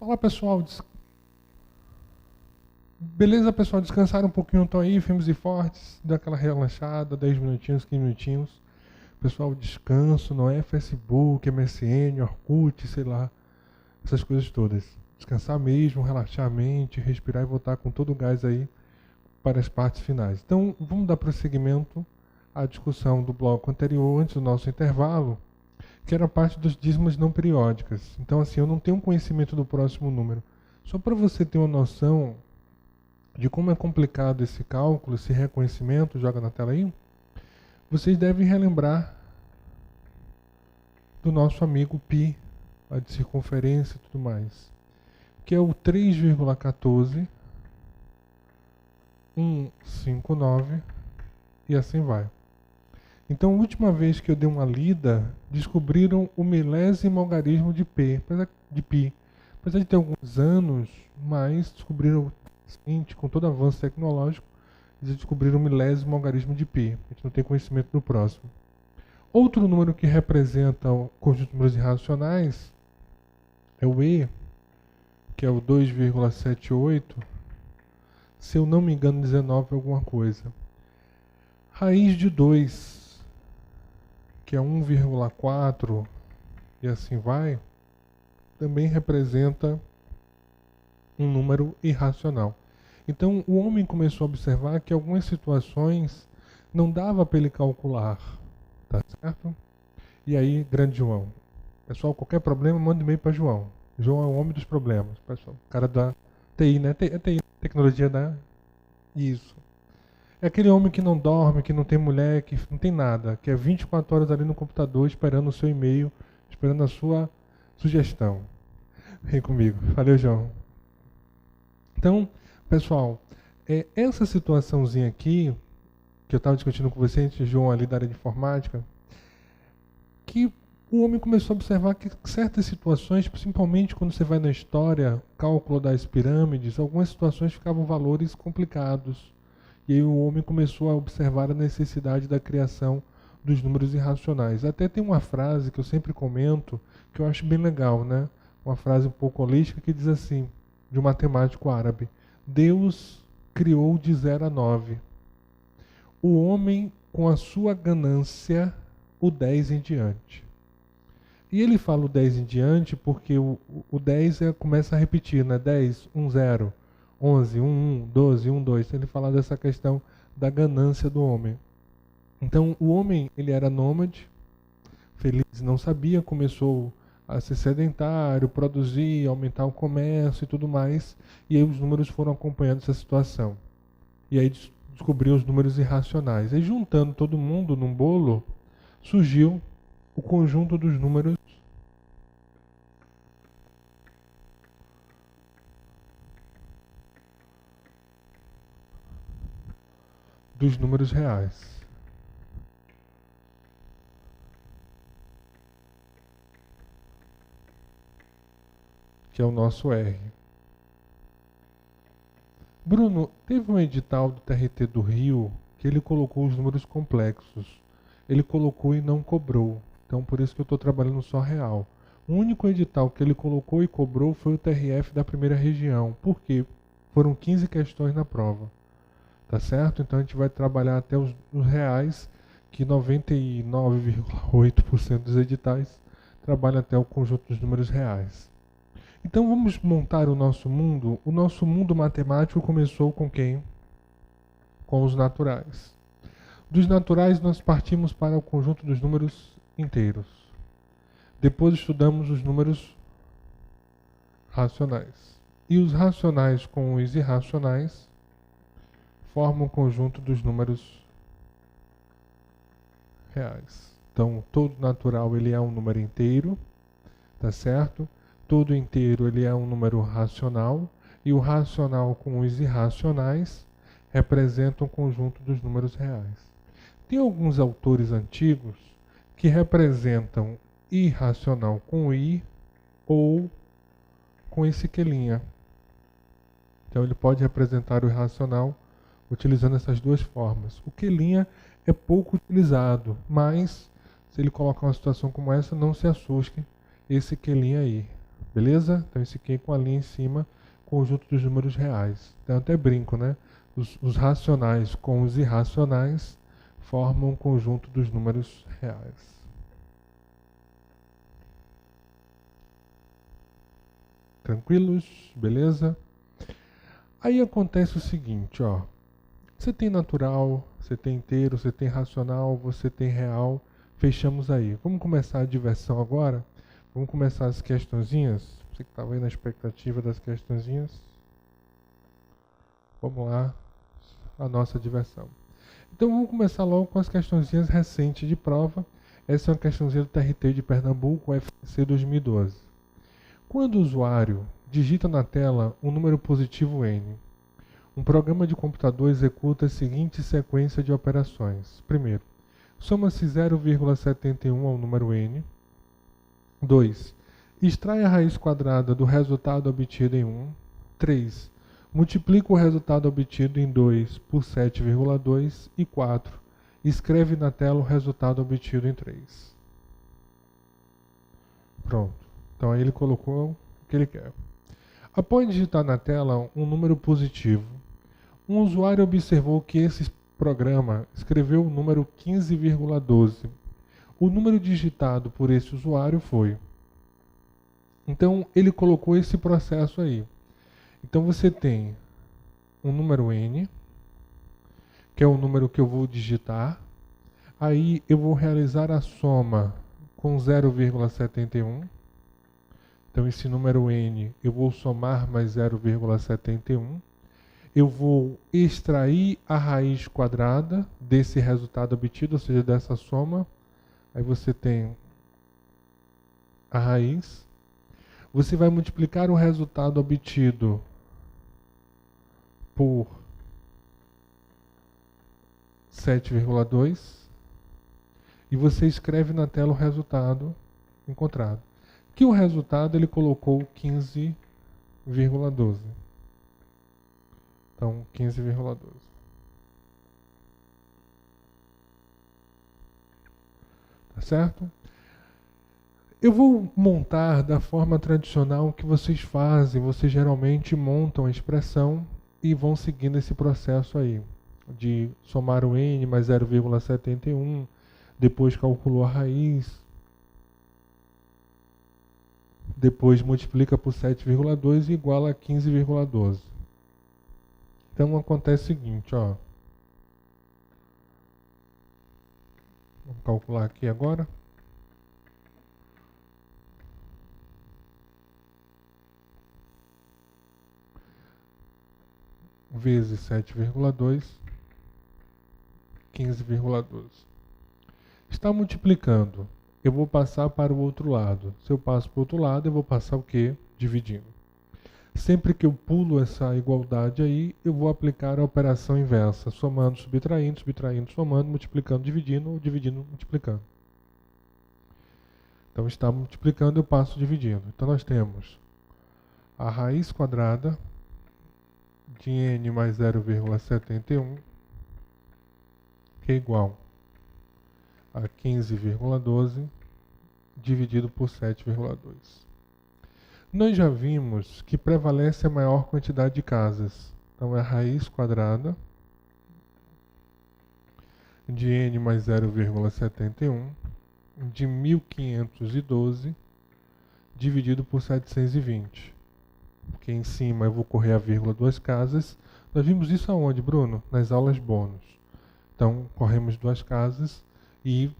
Olá, pessoal. Beleza, pessoal? Descansaram um pouquinho, estão aí, firmes e fortes, dá aquela relaxada, 10 minutinhos, 15 minutinhos. Pessoal, descanso, não é Facebook, MSN, Orkut, sei lá, essas coisas todas. Descansar mesmo, relaxar a mente, respirar e voltar com todo o gás aí para as partes finais. Então, vamos dar prosseguimento à discussão do bloco anterior, antes do nosso intervalo, que era a parte dos dízimos não periódicas. Então, assim, eu não tenho conhecimento do próximo número. Só para você ter uma noção de como é complicado esse cálculo, esse reconhecimento, joga na tela aí, vocês devem relembrar do nosso amigo π, a de circunferência e tudo mais, que é o 3,14159 e assim vai. Então, a última vez que eu dei uma lida, descobriram o milésimo algarismo de π. Apesar de ter alguns anos, mas descobriram, com todo avanço tecnológico, eles descobriram o milésimo algarismo de π. A gente não tem conhecimento do próximo. Outro número que representa o conjunto de números irracionais é o e, que é o 2,78, se eu não me engano, 19 alguma coisa. Raiz de 2, que é 1,4 e assim vai, também representa um número irracional. Então o homem começou a observar que algumas situações não dava para ele calcular, tá certo? E aí, grande João, pessoal, qualquer problema, manda e-mail para João. João é o homem dos problemas, pessoal. O cara da TI, né? TI, tecnologia da... Isso. É aquele homem que não dorme, que não tem mulher, que não tem nada, que é 24 horas ali no computador esperando o seu e-mail, esperando a sua sugestão. Vem comigo. Valeu, João. Então, pessoal, essa situaçãozinha aqui, que eu estava discutindo com você, antes, João, ali da área de informática, que o homem começou a observar que certas situações, principalmente quando você vai na história, cálculo das pirâmides, algumas situações ficavam valores complicados. E aí o homem começou a observar a necessidade da criação dos números irracionais. Até tem uma frase que eu sempre comento, que eu acho bem legal, né? Uma frase um pouco holística que diz assim, de um matemático árabe: Deus criou de 0 a 9. O homem, com a sua ganância, o 10 em diante. E ele fala o 10 em diante porque o 10 começa a repetir, né? 10, 1, 0. 11, 1, 1, 12, 1, 2. Ele fala dessa questão da ganância do homem. Então, o homem, ele era nômade, feliz, não sabia, começou a ser sedentário, produzir, aumentar o comércio e tudo mais, e aí os números foram acompanhando essa situação. E aí descobriu os números irracionais. E juntando todo mundo num bolo, surgiu o conjunto dos números reais. Que é o nosso R. Bruno, teve um edital do TRT do Rio que ele colocou os números complexos. Ele colocou e não cobrou. Então, por isso que eu estou trabalhando só real. O único edital que ele colocou e cobrou foi o TRF da primeira região. Por quê? Foram 15 questões na prova. Tá certo? Então a gente vai trabalhar até os reais, que 99,8% dos editais trabalham até o conjunto dos números reais. Então vamos montar o nosso mundo. O nosso mundo matemático começou com quem? Com os naturais. Dos naturais nós partimos para o conjunto dos números inteiros. Depois estudamos os números racionais. E os racionais com os irracionais formam o conjunto dos números reais. Então, todo natural ele é um número inteiro, tá certo? Todo inteiro ele é um número racional, e o racional com os irracionais representa um conjunto dos números reais. Tem alguns autores antigos que representam irracional com i ou com esse quelinha. Então ele pode representar o irracional utilizando essas duas formas. O quelinha é pouco utilizado, mas se ele colocar uma situação como essa, não se assuste, esse quelinha aí. beleza? Então esse Q com a linha em cima, conjunto dos números reais. Então eu até brinco, né? Os racionais com os irracionais formam um conjunto dos números reais. Tranquilos? Beleza? Aí acontece o seguinte, ó. Você tem natural, você tem inteiro, você tem racional, você tem real. Fechamos aí. Vamos começar a diversão agora? Vamos começar as questõezinhas? Você que estava aí na expectativa das questõezinhas. Vamos lá, a nossa diversão. Então vamos começar logo com as questõezinhas recentes de prova. Essa é uma questãozinha do TRT de Pernambuco, UFC 2012. Quando o usuário digita na tela um número positivo N, um programa de computador executa a seguinte sequência de operações. Primeiro, soma-se 0,71 ao número N. 2. Extrai a raiz quadrada do resultado obtido em 1. 3. Multiplica o resultado obtido em 2 por 7,2. E 4. Escreve na tela o resultado obtido em 3. Pronto. Então aí ele colocou o que ele quer. Após digitar na tela um número positivo, um usuário observou que esse programa escreveu o número 15,12. O número digitado por esse usuário foi. Então ele colocou esse processo aí. Então você tem um número N, que é o número que eu vou digitar. Aí eu vou realizar a soma com 0,71. Então esse número N eu vou somar mais 0,71. Eu vou extrair a raiz quadrada desse resultado obtido, ou seja, dessa soma. Aí você tem a raiz. Você vai multiplicar o resultado obtido por 7,2 e você escreve na tela o resultado encontrado. Que o resultado ele colocou 15,12. Então, 15,12. Tá certo? Eu vou montar da forma tradicional que vocês fazem. Vocês geralmente montam a expressão e vão seguindo esse processo aí. De somar o N mais 0,71. Depois calculou a raiz. Depois multiplica por 7,2 e iguala a 15,12. Então acontece o seguinte, ó. Vamos calcular aqui agora. Vezes 7,2, 15,12. Está multiplicando. Eu vou passar para o outro lado. Se eu passo para o outro lado, eu vou passar o quê? Dividindo. Sempre que eu pulo essa igualdade aí, eu vou aplicar a operação inversa. Somando, subtraindo, subtraindo, somando, multiplicando, dividindo, dividindo, multiplicando. Então está multiplicando, eu passo dividindo. Então nós temos a raiz quadrada de N mais 0,71, que é igual a 15,12 dividido por 7,2. Nós já vimos que prevalece a maior quantidade de casas. Então é a raiz quadrada de N mais 0,71 de 1512 dividido por 720. Porque em cima eu vou correr a vírgula duas casas. Nós vimos isso aonde, Bruno? Nas aulas bônus. Então, corremos duas casas e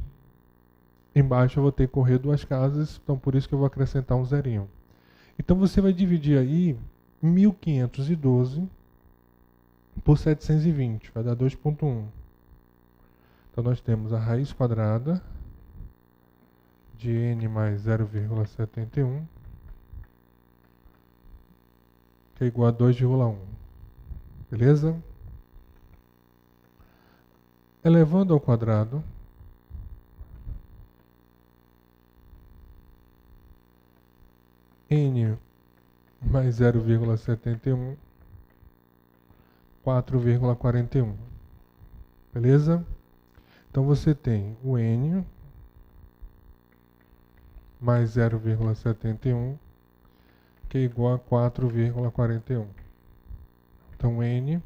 embaixo eu vou ter que correr duas casas. Então, por isso que eu vou acrescentar um zerinho. Então, você vai dividir aí 1512 por 720. Vai dar 2,1. Então, nós temos a raiz quadrada de N mais 0,71 que é igual a 2,1. Beleza? Elevando ao quadrado, N mais 0,71, 4,41. Beleza? Então você tem o N mais 0,71 que é igual a 4,41. Então N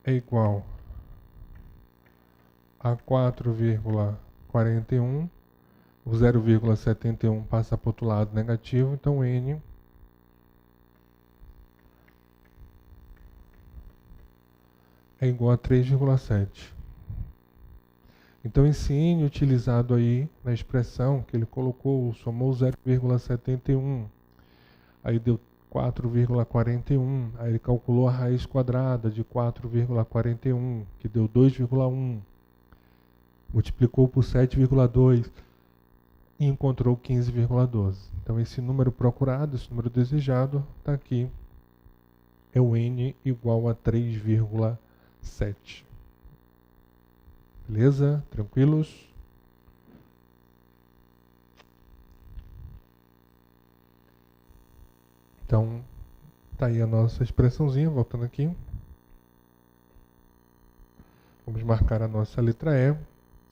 é igual a 4,41. O 0,71 passa para o outro lado negativo, então N é igual a 3,7. Então esse N utilizado aí na expressão que ele colocou, somou 0,71, aí deu 4,41, aí ele calculou a raiz quadrada de 4,41, que deu 2,1, multiplicou por 7,2 e encontrou 15,12. Então esse número procurado, esse número desejado, está aqui, é o N igual a 3,7. Beleza? Tranquilos? Então, tá aí a nossa expressãozinha, voltando aqui. Vamos marcar a nossa letra E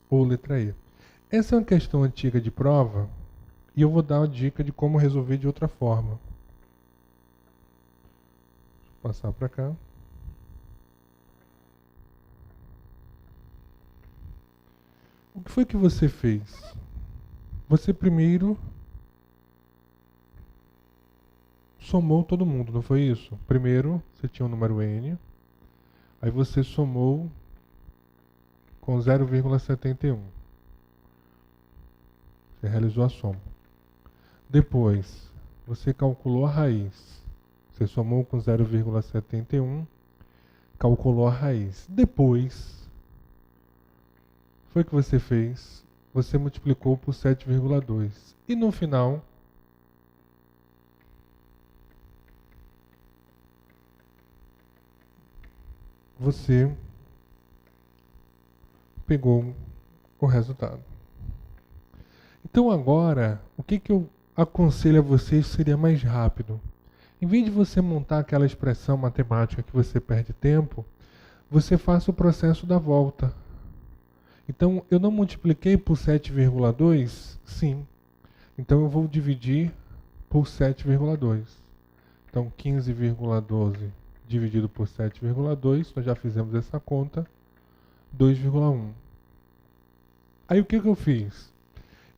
ou letra E. Essa é uma questão antiga de prova e eu vou dar uma dica de como resolver de outra forma. Deixa eu passar para cá. O que foi que você fez? Você primeiro somou todo mundo, não foi isso? Primeiro você tinha o número N, aí você somou com 0,71. Você realizou a soma. Depois, você calculou a raiz. Você somou com 0,71, calculou a raiz. Depois, foi o que você fez? Você multiplicou por 7,2. E no final, você pegou o resultado. Então agora, o que eu aconselho a vocês seria mais rápido. Em vez de você montar aquela expressão matemática que você perde tempo, você faça o processo da volta. Então, eu não multipliquei por 7,2? Sim. Então, eu vou dividir por 7,2. Então, 15,12 dividido por 7,2, nós já fizemos essa conta, 2,1. Aí, o que eu fiz?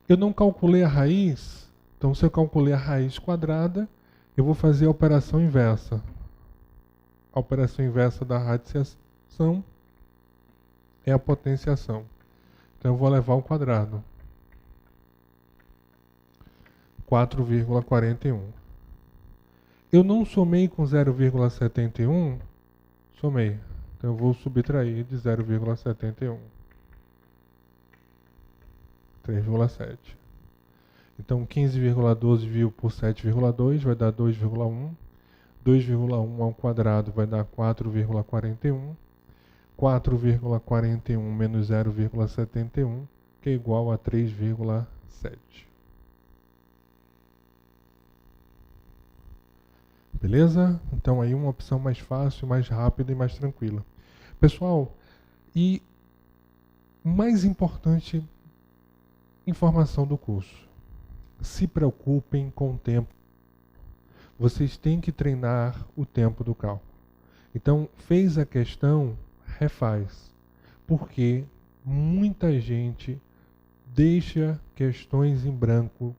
Eu não calculei a raiz, então se eu calculei a raiz quadrada, eu vou fazer a operação inversa. A operação inversa da radiciação é a potenciação. Então eu vou levar ao quadrado. 4,41. Eu não somei com 0,71, somei. Então eu vou subtrair de 0,71. 3,7. Então 15,12 dividido por 7,2 vai dar 2,1. 2,1 ao quadrado vai dar 4,41. 4,41 menos 0,71, que é igual a 3,7. Beleza? Então aí uma opção mais fácil, mais rápida e mais tranquila. Pessoal, e mais importante informação do curso. Se preocupem com o tempo. Vocês têm que treinar o tempo do cálculo. Então, fez a questão, refaz. Porque muita gente deixa questões em branco,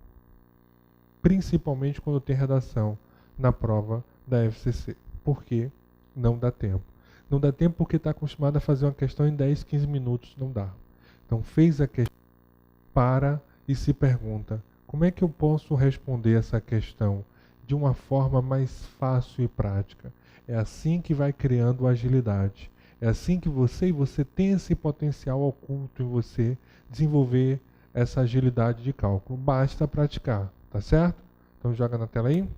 principalmente quando tem redação na prova da FCC. Porque não dá tempo. Não dá tempo porque está acostumado a fazer uma questão em 10, 15 minutos, não dá. Então, fez a questão, para e se pergunta, como é que eu posso responder essa questão de uma forma mais fácil e prática? É assim que vai criando agilidade. É assim que você tem esse potencial oculto em você desenvolver essa agilidade de cálculo. Basta praticar, tá certo? Então joga na tela aí.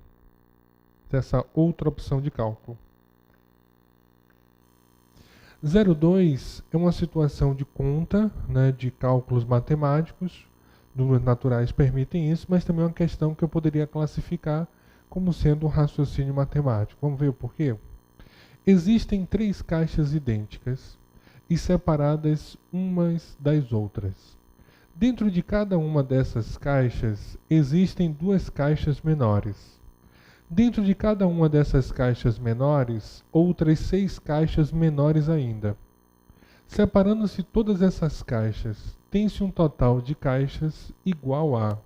Essa outra opção de cálculo. 0,2 é uma situação de conta, né, de cálculos matemáticos. Números naturais permitem isso, mas também é uma questão que eu poderia classificar como sendo um raciocínio matemático. Vamos ver o porquê? Existem 3 caixas idênticas e separadas umas das outras. Dentro de cada uma dessas caixas existem 2 caixas menores. Dentro de cada uma dessas caixas menores, outras 6 caixas menores ainda. Separando-se todas essas caixas, tem-se um total de caixas igual a...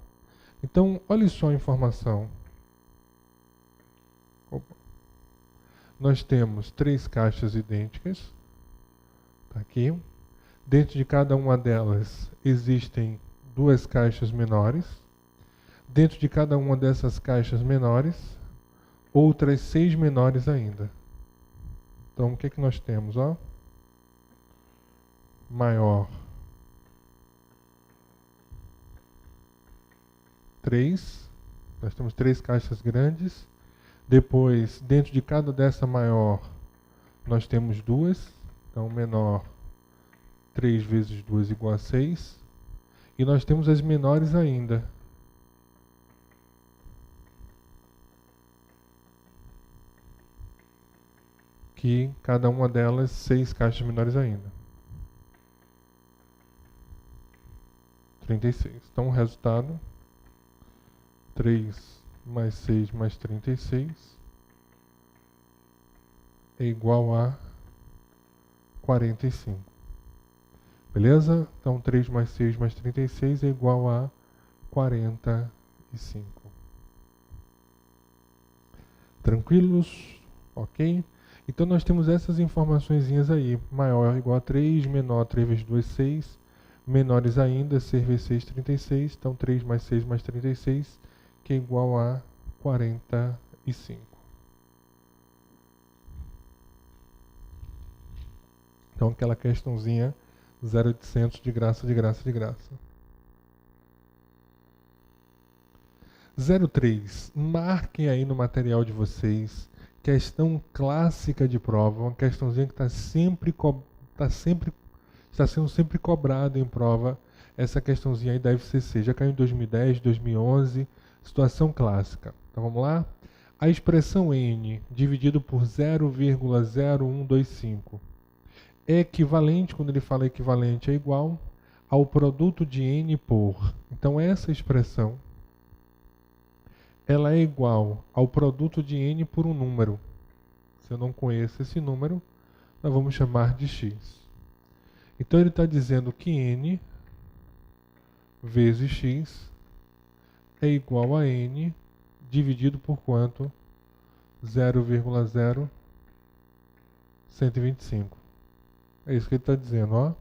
Então, olha só a informação. Opa. Nós temos 3 caixas idênticas. Tá aqui. Dentro de cada uma delas existem 2 caixas menores. Dentro de cada uma dessas caixas menores, outras 6 menores ainda. Então, o que nós temos? Ó? Maior 3. Nós temos 3 caixas grandes. Depois, dentro de cada dessa maior, nós temos 2. Então, menor 3 vezes 2 igual a 6. E nós temos as menores ainda. Que cada uma delas 6 caixas menores ainda. 36. Então o resultado 3 mais 6 mais 36 é igual a 45. Beleza? Então 3 mais 6 mais 36 é igual a 45. Tranquilos? Ok? Então nós temos essas informaçõezinhas aí. Maior igual a 3, menor 3 vezes 2, 6. Menores ainda, 6 vezes 6, 36. Então 3 mais 6 mais 36, que é igual a 45. Então aquela questãozinha 0800 de graça, de graça, de graça. 03. Marquem aí no material de vocês. Questão clássica de prova, uma questãozinha que está sendo sempre cobrada em prova. Essa questãozinha aí da FCC já caiu em 2010, 2011, situação clássica. Então vamos lá? A expressão n dividido por 0,0125 é equivalente, quando ele fala equivalente, é igual ao produto de n por. Então essa expressão ela é igual ao produto de n por um número. Se eu não conheço esse número, nós vamos chamar de x. Então ele está dizendo que n vezes x é igual a n dividido por quanto? 0,0125. É isso que ele está dizendo, ó.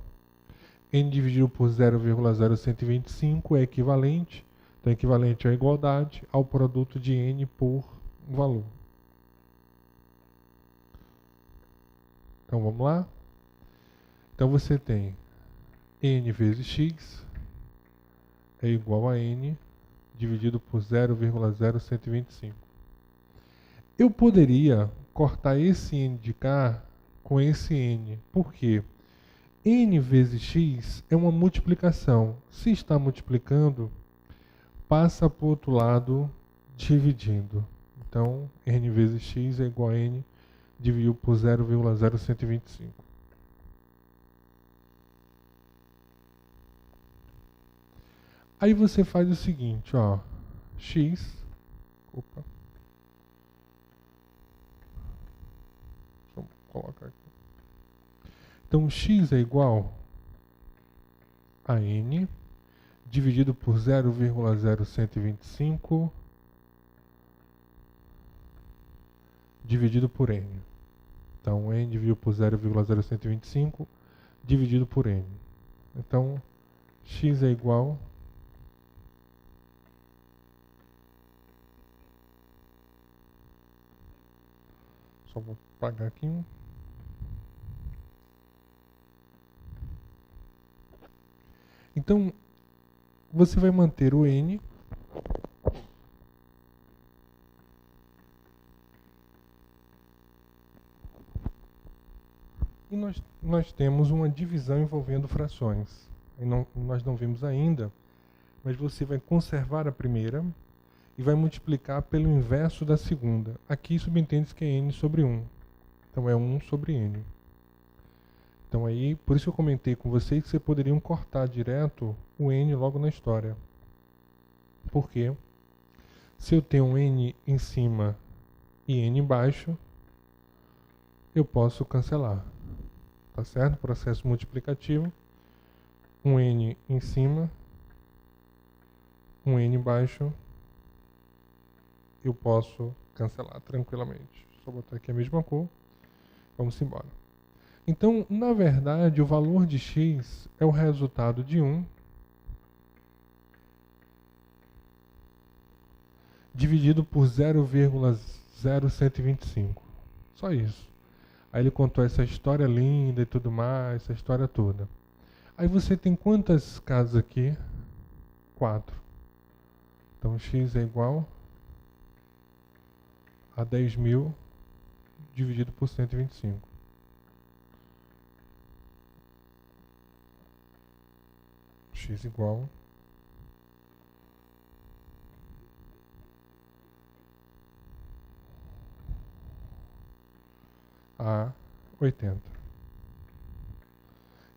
N dividido por 0,0125 é equivalente. Então, equivalente à igualdade ao produto de n por valor. Então, vamos lá? Então, você tem n vezes x é igual a n dividido por 0,0125. Eu poderia cortar esse n de cá com esse n. Por quê? N vezes x é uma multiplicação. Se está multiplicando, passa para o outro lado dividindo. Então, n vezes x é igual a n dividido por 0,0125. Aí você faz o seguinte, ó. X... Opa. Deixa eu colocar aqui. Então, x é igual a n dividido por 0,0125 dividido por n. Então, n dividido por 0,0125 dividido por n. Então, x é igual... Só vou apagar aqui. Então, você vai manter o n. E nós temos uma divisão envolvendo frações. E nós não vimos ainda, mas você vai conservar a primeira e vai multiplicar pelo inverso da segunda. Aqui subentende-se que é n sobre 1. Então é 1 sobre n. Então aí, por isso eu comentei com vocês que vocês poderiam cortar direto o n logo na história. Por quê? Se eu tenho um n em cima e n embaixo, eu posso cancelar. Tá certo? Processo multiplicativo. Um n em cima, um n embaixo, eu posso cancelar tranquilamente. Só botar aqui a mesma cor. Vamos embora. Então, na verdade, o valor de x é o resultado de 1 dividido por 0,0125. Só isso. Aí ele contou essa história linda e tudo mais, essa história toda. Aí você tem quantas casas aqui? 4. Então x é igual a 10.000 dividido por 125. X igual a 80.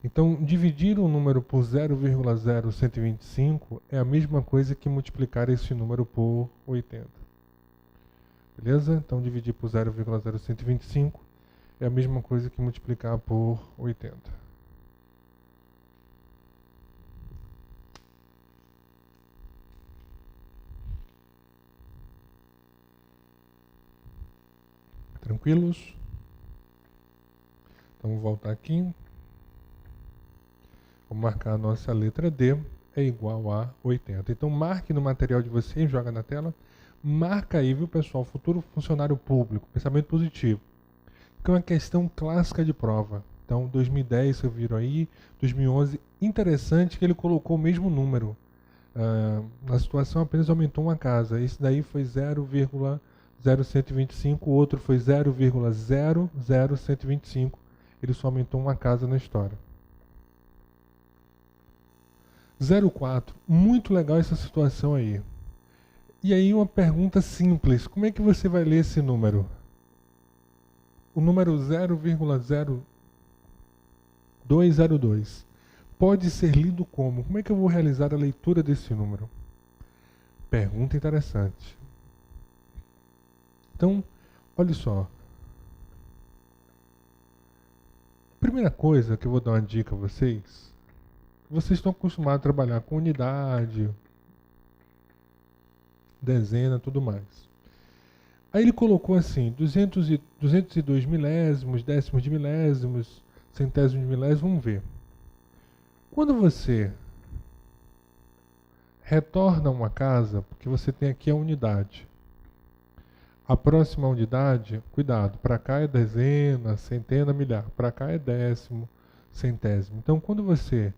Então, dividir um número por 0,0125 é a mesma coisa que multiplicar esse número por 80. Beleza? Então, dividir por 0,0125 é a mesma coisa que multiplicar por 80. Tranquilos? Então, vou voltar aqui. Vou marcar a nossa letra D é igual a 80. Então, marque no material de vocês, joga na tela. Marca aí, viu, pessoal? Futuro funcionário público, pensamento positivo. Que é uma questão clássica de prova. Então, 2010, vocês viram aí, 2011. Interessante que ele colocou o mesmo número. Na situação, apenas aumentou uma casa. Esse daí foi 0,0125, o outro foi 0,00125. Ele só aumentou uma casa na história. 0,4. Muito legal essa situação aí. E aí uma pergunta simples. Como é que você vai ler esse número? O número 0,0202 pode ser lido como? Como é que eu vou realizar a leitura desse número? Pergunta interessante. Então, olha só. Primeira coisa que eu vou dar uma dica a vocês. Vocês estão acostumados a trabalhar com unidade, dezena, tudo mais. Aí ele colocou assim, 202 milésimos, décimos de milésimos, centésimos de milésimos, vamos ver. Quando você retorna a uma casa, porque você tem aqui a unidade. A próxima unidade, cuidado, para cá é dezena, centena, milhar. Para cá é décimo, centésimo. Então, quando você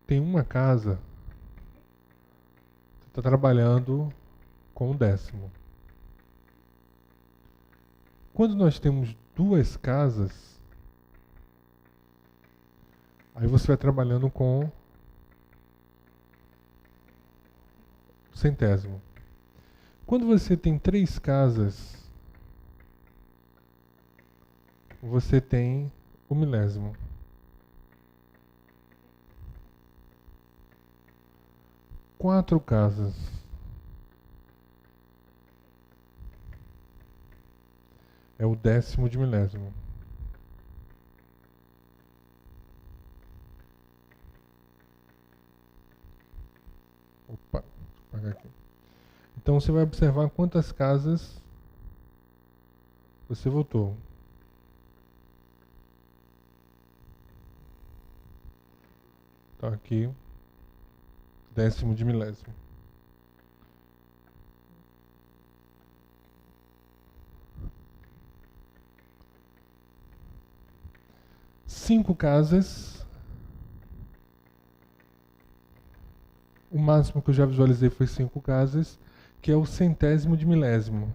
tem uma casa, você está trabalhando com um décimo. Quando nós temos duas casas, aí você vai trabalhando com centésimo. Quando você tem 3 casas, você tem o milésimo. Quatro casas, é o décimo de milésimo. Opa, vou apagar aqui. Então você vai observar quantas casas você voltou. Então aqui, décimo de milésimo. Cinco casas. O máximo que eu já visualizei foi 5 casas, que é o centésimo de milésimo.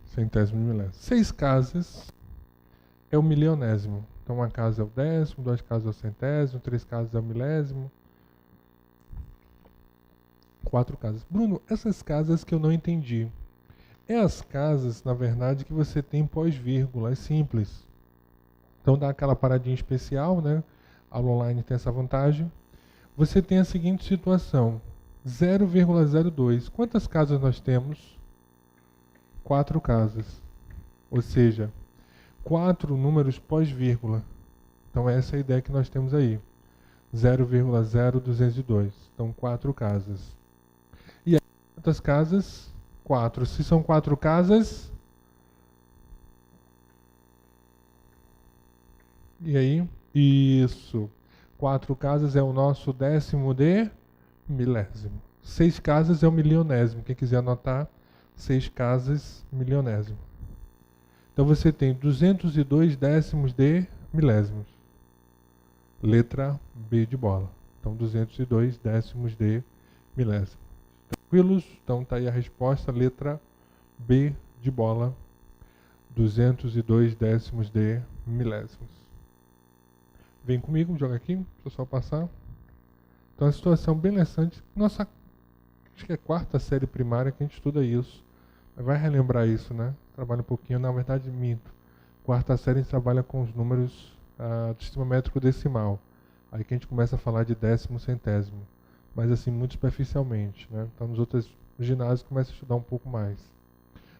Centésimo de milésimo. 6 casas é o milionésimo. Então uma casa é o décimo, 2 casas é o centésimo, 3 casas é o milésimo. 4 casas. Bruno, essas casas que eu não entendi. É as casas, na verdade, que você tem pós-vírgula, é simples. Então dá aquela paradinha especial, né? A aula online tem essa vantagem. Você tem a seguinte situação: 0,02. Quantas casas nós temos? 4 casas. Ou seja, 4 números pós-vírgula. Então essa é a ideia que nós temos aí. 0,0202. Então 4 casas. E aí, quantas casas? 4. Se são 4 casas... E aí? Isso. 4 casas é o nosso 10º de milésimo. 6 casas é o milionésimo. Quem quiser anotar, 6 casas, milionésimo. Então você tem 202 décimos de milésimos. Letra B de bola. Então 202 décimos de milésimo. Tranquilos? Então tá aí a resposta, letra B de bola. 202 décimos de milésimos. Vem comigo, joga aqui, deixa eu só passar. Então a situação bem interessante. Nossa, acho que é 4ª série primária que a gente estuda isso. Mas vai relembrar isso, né? Trabalha um pouquinho, na verdade minto. 4ª série a gente trabalha com os números do sistema métrico decimal. Aí que a gente começa a falar de décimo, centésimo. Mas assim, muito superficialmente, né? Então nos outros ginásios começa a estudar um pouco mais.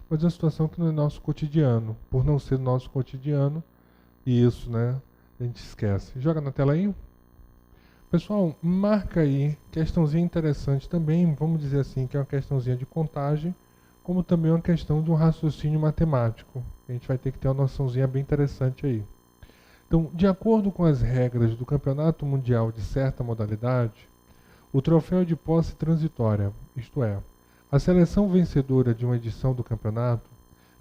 Mas é uma situação que não é nosso cotidiano. Por não ser nosso cotidiano, isso, né? A gente esquece. Joga na tela aí. Pessoal, marca aí. Questãozinha interessante também, vamos dizer assim, que é uma questãozinha de contagem, como também uma questão de um raciocínio matemático. A gente vai ter que ter uma noçãozinha bem interessante aí. Então, de acordo com as regras do Campeonato Mundial de certa modalidade, o troféu de posse transitória, isto é, a seleção vencedora de uma edição do campeonato,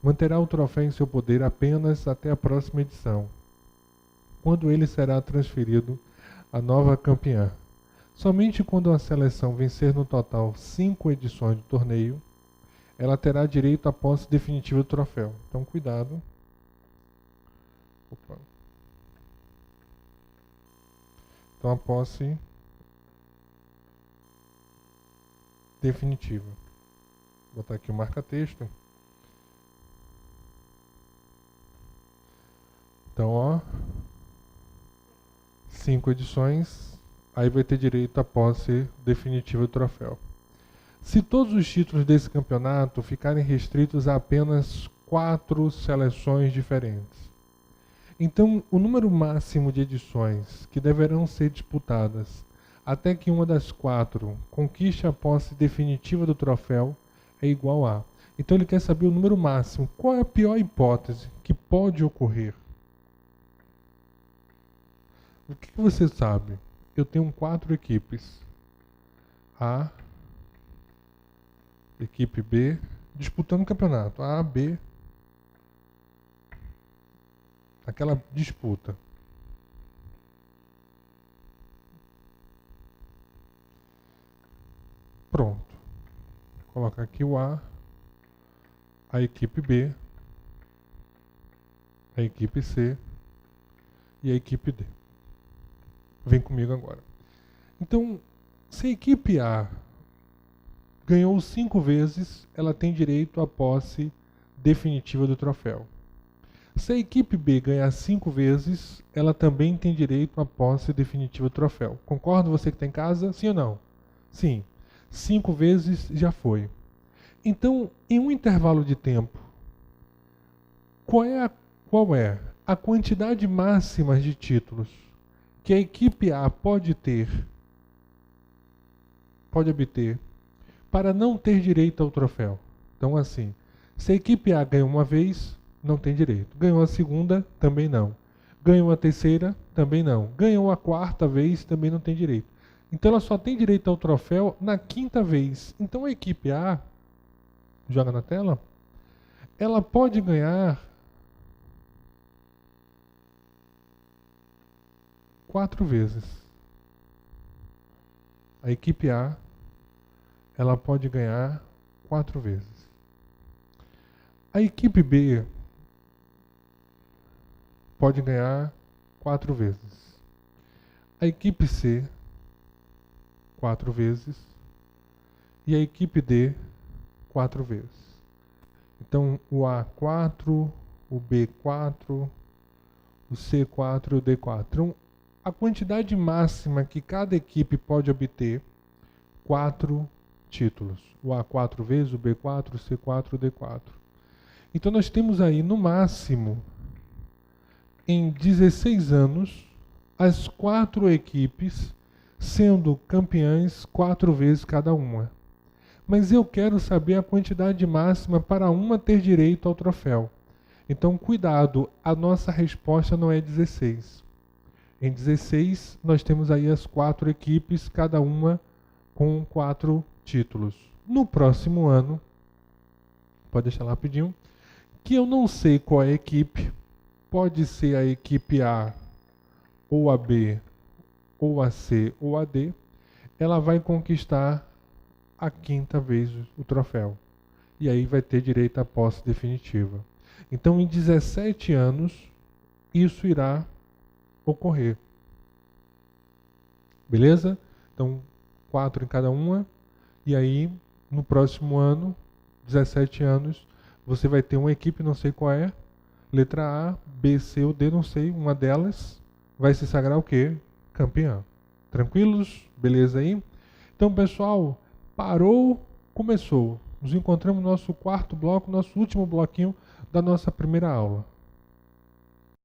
manterá o troféu em seu poder apenas até a próxima edição, quando ele será transferido à nova campeã. Somente quando a seleção vencer no total 5 edições do torneio, ela terá direito à posse definitiva do troféu. Então, cuidado. Opa. Então, a posse definitiva. Vou botar aqui o marca-texto. Então, ó, 5 edições, aí vai ter direito à posse definitiva do troféu. Se todos os títulos desse campeonato ficarem restritos a apenas 4 seleções diferentes, então o número máximo de edições que deverão ser disputadas até que uma das 4 conquiste a posse definitiva do troféu é igual a... Então ele quer saber o número máximo. Qual é a pior hipótese que pode ocorrer? O que você sabe? Eu tenho 4 equipes. A, equipe B, disputando o campeonato. A, B, aquela disputa. Pronto. Vou colocar aqui o A equipe B, a equipe C e a equipe D. Vem comigo agora. Então, se a equipe A ganhou 5 vezes, ela tem direito à posse definitiva do troféu. Se a equipe B ganhar 5 vezes, ela também tem direito à posse definitiva do troféu. Concorda você que está em casa? Sim ou não? Sim. 5 vezes já foi. Então, em um intervalo de tempo, qual é a quantidade máxima de títulos que a equipe A pode obter, para não ter direito ao troféu? Então, assim, se a equipe A ganhou uma vez, não tem direito. Ganhou a segunda, também não. Ganhou a terceira, também não. Ganhou a 4ª vez, também não tem direito. Então, ela só tem direito ao troféu na 5ª vez. Então, a equipe A, joga na tela, ela pode ganhar 4 vezes. A equipe A, ela pode ganhar 4 vezes. A equipe B pode ganhar 4 vezes. A equipe C, 4 vezes. e a equipe D 4 vezes. Então o A4, o B4, o C4 e o D4. Então, a quantidade máxima que cada equipe pode obter, 4 títulos. O A4 vezes, o B4, o C4 e o D4. Então nós temos aí, no máximo, em 16 anos, as 4 equipes sendo campeãs 4 vezes cada uma. Mas eu quero saber a quantidade máxima para uma ter direito ao troféu. Então, cuidado, a nossa resposta não é 16. Em 16, nós temos aí as 4 equipes, cada uma com 4 títulos. No próximo ano, pode deixar lá rapidinho, que eu não sei qual é a equipe, pode ser a equipe A, ou a B, ou a C, ou a D, ela vai conquistar a 5ª vez o troféu. E aí vai ter direito à posse definitiva. Então, em 17 anos, isso irá ocorrer. Beleza? Então, 4 em cada uma. E aí, no próximo ano, 17 anos, você vai ter uma equipe, não sei qual é, letra A, B, C ou D, não sei, uma delas vai se sagrar o quê? Campeã. Tranquilos? Beleza aí? Então, pessoal, parou, começou. Nos encontramos no nosso 4º bloco, nosso último bloquinho da nossa primeira aula.